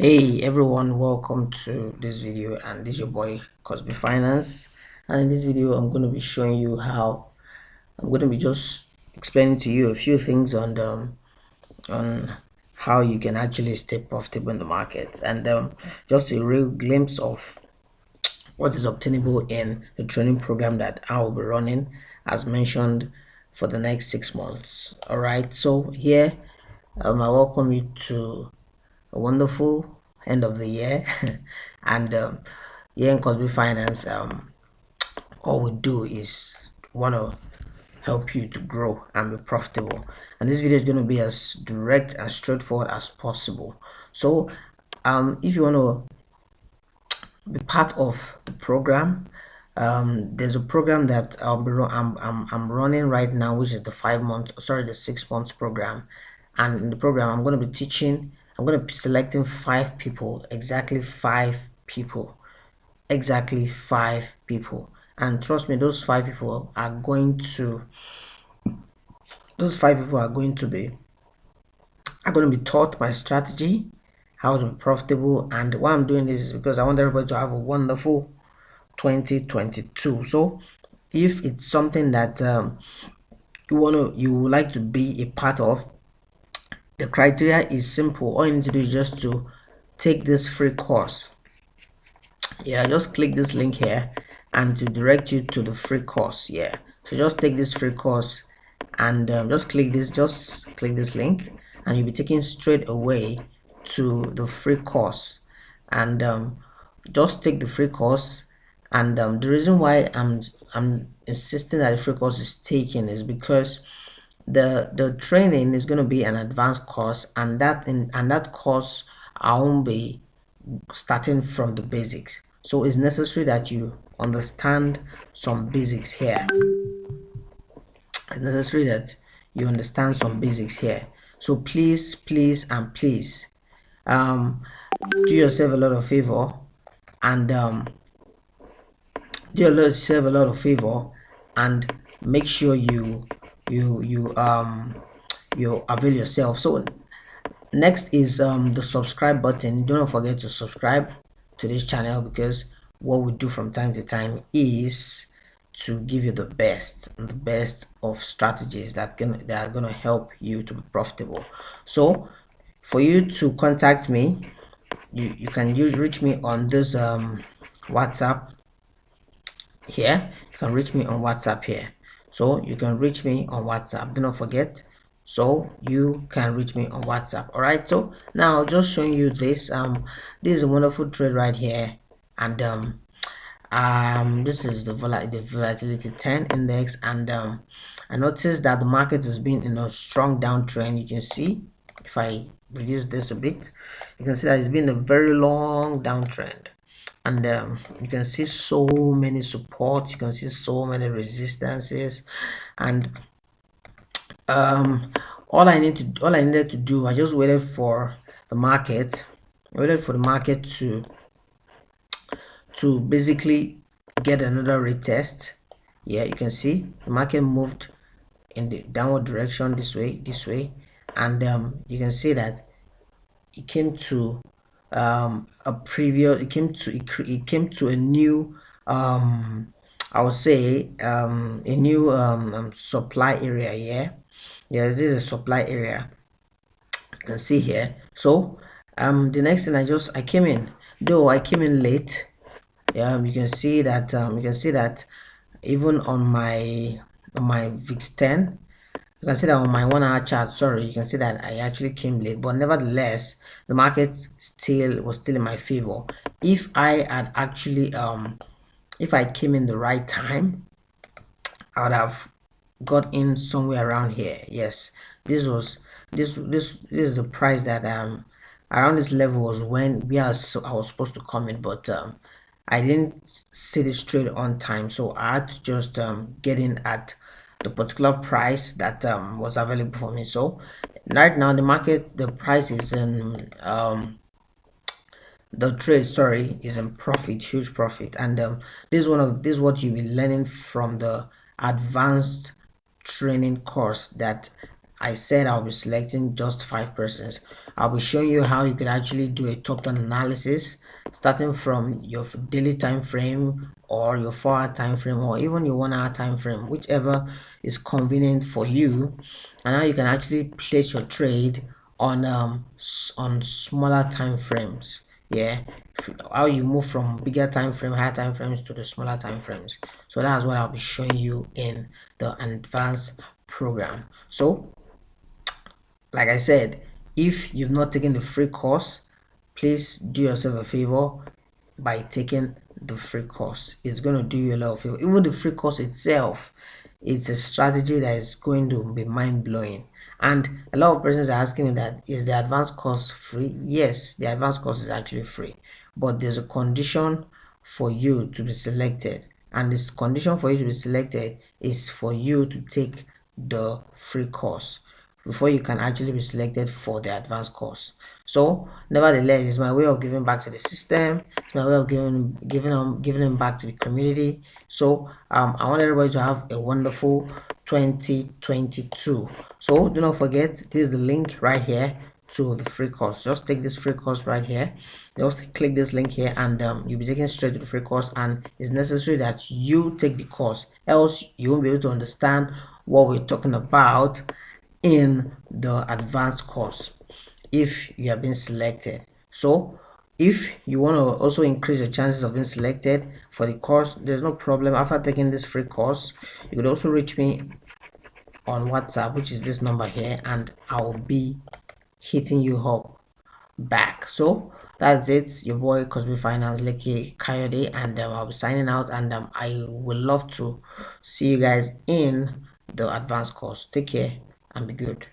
Hey everyone, welcome to this video, and this is your boy KOSB Finance. And in this video I'm going to be showing you how I'm going to be just explaining to you a few things on how you can actually stay profitable in the market, and just a real glimpse of what is obtainable in the training program that I will be running as mentioned for the next 6 months. All right, so here I welcome you to a wonderful end of the year. And here in KOSB Finance, all we do is want to help you to grow and be profitable, and this video is going to be as direct and straightforward as possible. So if you want to be part of the program, there's a program that I'm running right now, which is the 6 months program. And in the program I'm going to be teaching, I'm going to be selecting 5 people, exactly five people, and trust me, those 5 people are going to be taught my strategy, how to be profitable. And why I'm doing this is because I want everybody to have a wonderful 2022. So if it's something that you would like to be a part of, the criteria is simple. All you need to do is just to take this free course. Yeah, just click this link here and to direct you to the free course. Yeah, so just take this free course and just click this link, and you'll be taken straight away to the free course. And just take the free course. And the reason why I'm insisting that the free course is taken is because the training is going to be an advanced course, and that course I won't be starting from the basics. So it's necessary that you understand some basics here. It's necessary that you understand some basics here. So please do yourself a lot of favor, and make sure you avail yourself. So next is the subscribe button. Don't forget to subscribe to this channel, because what we do from time to time is to give you the best of strategies that are gonna help you to be profitable. So for you to contact me, you can reach me on this WhatsApp here. You can reach me on WhatsApp here. So you can reach me on WhatsApp. Do not forget. So you can reach me on WhatsApp. All right. So now just showing you this. This is a wonderful trade right here, and this is the volatility 10 index, and I noticed that the market has been in a strong downtrend. You can see, if I reduce this a bit, you can see that it's been a very long downtrend, and you can see so many supports, you can see so many resistances, and all I needed to do, I just waited for the market. To basically get another retest. Yeah, you can see the market moved in the downward direction this way, and you can see that it came to it came to a new I would say a new supply area. Yes, this is a supply area, you can see here. So the next thing, I came in, though I came in late. You can see that even on my VIX 10, you can see that on my 1 hour chart, sorry, you can see that I actually came late, but nevertheless the market was still in my favor. If I had actually if I came in the right time, I would have got in somewhere around here. Yes, this is the price that around this level was when I was supposed to come in, but I didn't see this trade on time, so I had to just get in at the particular price that was available for me. So right now the price is in the trade, sorry, is in profit, huge profit. And this is what you'll be learning from the advanced training course that I said I'll be selecting just 5 persons. I'll be showing you how you could actually do a top-down analysis starting from your daily time frame or your 4-hour time frame or even your 1-hour time frame, whichever is convenient for you. And now you can actually place your trade on smaller time frames. Yeah, how you move from bigger time frame, higher time frames to the smaller time frames. So that's what I'll be showing you in the advanced program. So like I said, if you've not taken the free course, please do yourself a favor by taking the free course. It's going to do you a lot of favor. Even the free course itself, it's a strategy that is going to be mind-blowing. And a lot of persons are asking me that, is the advanced course free? Yes, the advanced course is actually free, but there's a condition for you to be selected, and this condition for you to be selected is for you to take the free course before you can actually be selected for the advanced course. So nevertheless, it's my way of giving back to the system. It's my way of giving them back to the community. So I want everybody to have a wonderful 2022. So do not forget, this is the link right here to the free course. Just take this free course right here, just click this link here, and you'll be taken straight to the free course. And it's necessary that you take the course, else you won't be able to understand what we're talking about in the advanced course if you have been selected. So if you want to also increase your chances of being selected for the course, there's no problem. After taking this free course, you could also reach me on WhatsApp, which is this number here, and I'll be hitting you up back. So that's it, your boy KOSB Finance Leke Coyote, and I'll be signing out, and I would love to see you guys in the advanced course. Take care and be good.